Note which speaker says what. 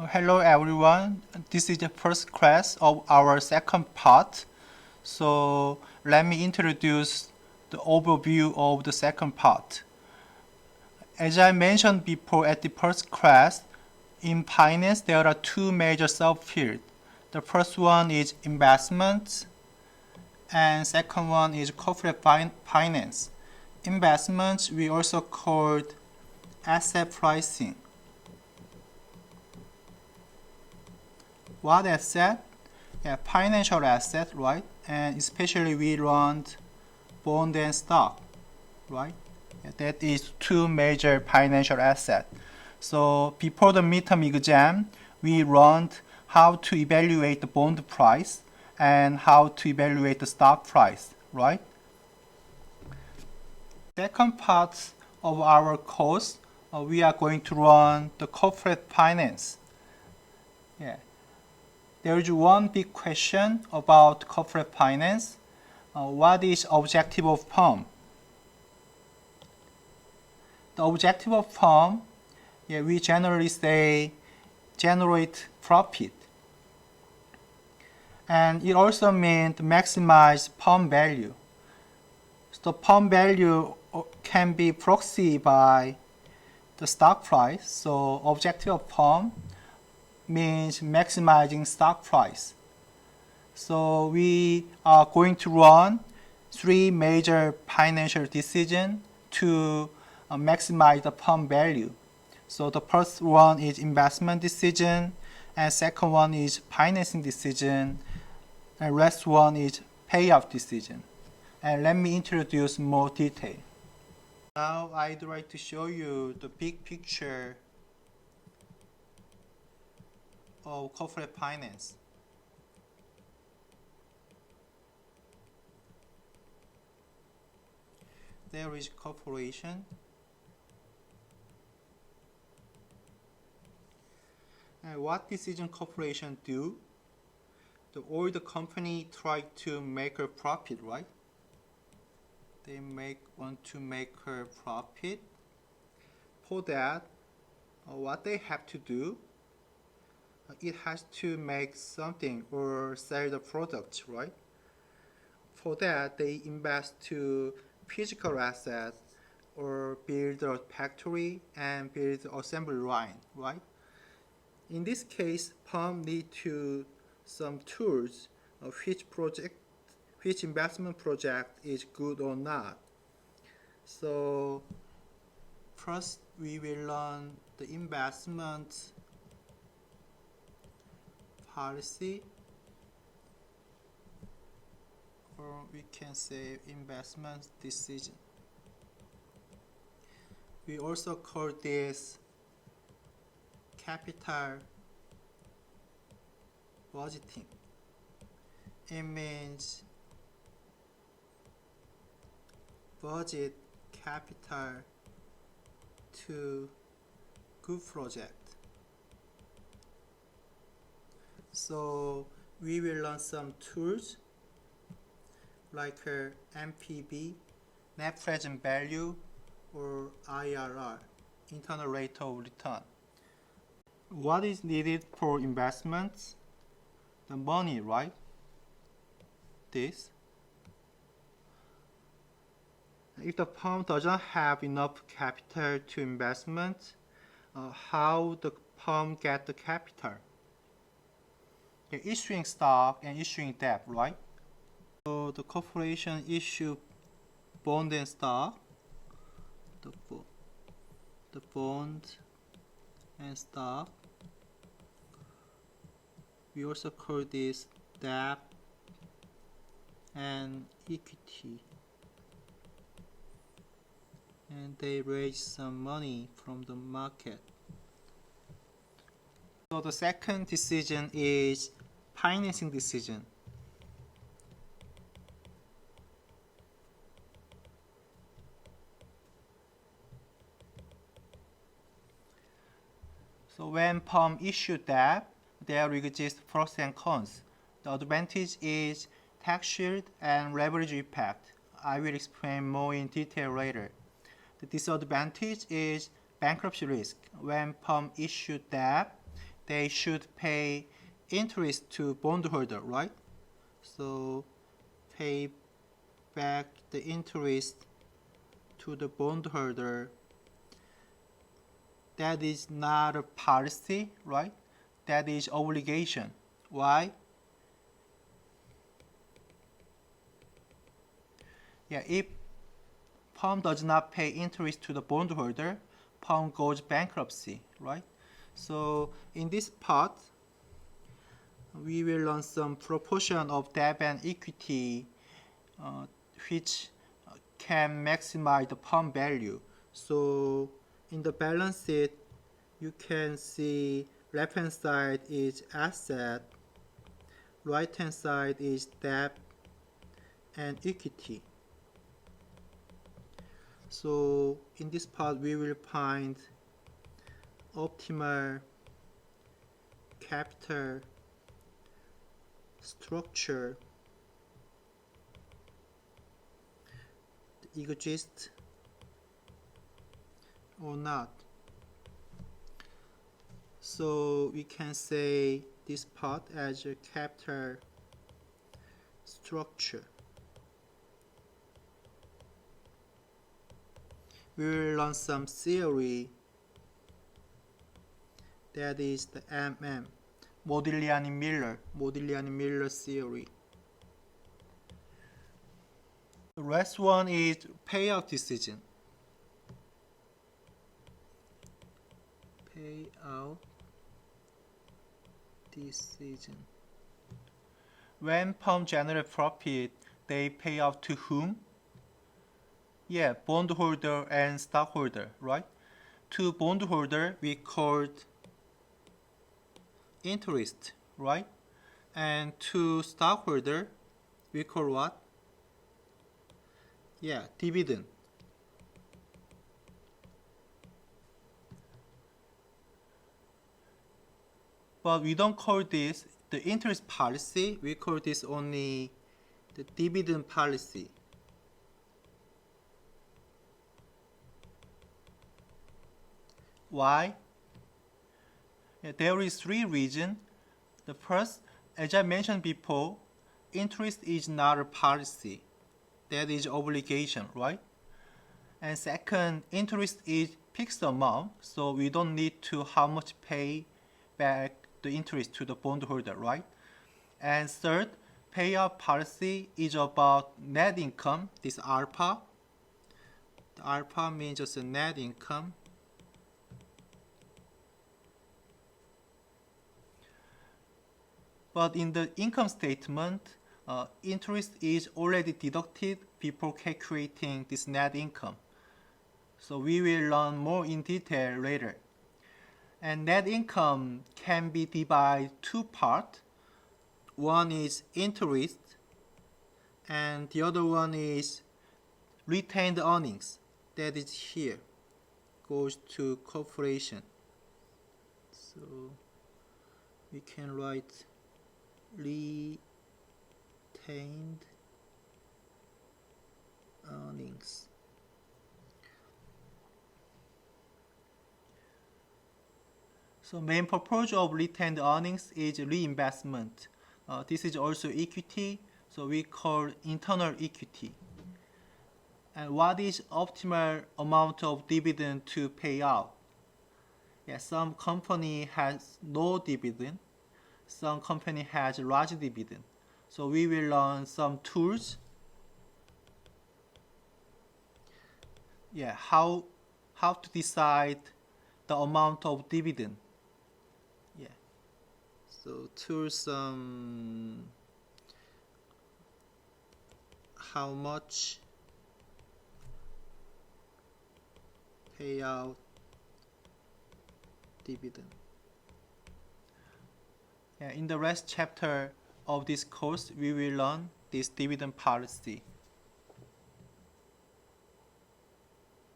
Speaker 1: Hello everyone, this is the first class of our second part. So let me introduce the overview of the second part. As I mentioned before at the first class, in finance there are two major subfields. The first one is investment and second one is corporate finance. Investment we also called asset pricing. What asset? Yeah, financial asset, right? And especially we run bond and stock, right? Yeah, that is two major financial assets. So before the midterm exam, we learned how to evaluate the bond price and how to evaluate the stock price, right? Second part of our course, we are going to run the corporate finance. Yeah. There is one big question about corporate finance. What is objective of firm? The objective of firm, yeah, we generally say generate profit. And it also means maximize firm value. So firm value can be proxy by the stock price. So objective of firm means maximizing stock price. So we are going to run three major financial decisions to maximize the firm value. So the first one is investment decision, and second one is financing decision, and last one is payout decision. And let me introduce more detail. Now I'd like to show you the big picture of corporate finance. There is corporation. And what decision corporation do? All the company try to make a profit, right? They want to make a profit. For that, what they have to do, it has to make something or sell the product, right? For that, they invest to physical assets or build a factory and build assembly line, right? In this case, firm need to some tools of which investment project is good or not. So first we will learn the investment policy, or we can say investment decision. We also call this capital budgeting. It means budget capital to good project. So we will learn some tools like NPV, net present value, or IRR, internal rate of return. What is needed for investments? The money, right? This. If the firm doesn't have enough capital to investment, how the firm get the capital? They're issuing stock and issuing debt, right? So the corporation issue bond and stock. The bond and stock. We also call this debt and equity. And they raise some money from the market. So the second decision is financing decision. So when firm issue debt, there exist pros and cons. The advantage is tax shield and leverage effect. I will explain more in detail later. The disadvantage is bankruptcy risk. When firm issue debt, they should pay interest to bondholder, right? So pay back the interest to the bondholder. That is not a policy, right? That is obligation. Why? Yeah, if firm does not pay interest to the bondholder, firm goes bankruptcy, right? So in this part, we will learn some proportion of debt and equity which can maximize the firm value. So in the balance sheet, you can see left hand side is asset, right hand side is debt and equity. So in this part, we will find optimal capital structure, exist or not. So we can say this part as a capital structure. We will learn some theory, that is the MM, Modigliani-Miller theory. The last one is payout decision. Payout decision. When firm generate profit, they pay out to whom? Yeah, bondholder and stockholder, right? To bondholder, we called interest, right? And to stockholder, we call what? Yeah, dividend. But we don't call this the interest policy, we call this only the dividend policy. Why? Yeah, there is three reasons. The first, as I mentioned before, interest is not a policy. That is obligation, right? And second, interest is fixed amount, so we don't need to how much pay back the interest to the bondholder, right? And third, payout policy is about net income, this alpha. The alpha means just a net income. But in the income statement, interest is already deducted before calculating this net income. So we will learn more in detail later. And net income can be divided two parts. One is interest, and the other one is retained earnings. That is here, goes to corporation. So we can write retained earnings. So main purpose of retained earnings is reinvestment. This is also equity, so we call internal equity. And what is optimal amount of dividend to pay out? Yeah, some company has no dividend, some company has large dividend. So we will learn some tools. Yeah, how to decide the amount of dividend. Yeah. So tools how much payout dividend. Yeah, in the last chapter of this course, we will learn this dividend policy.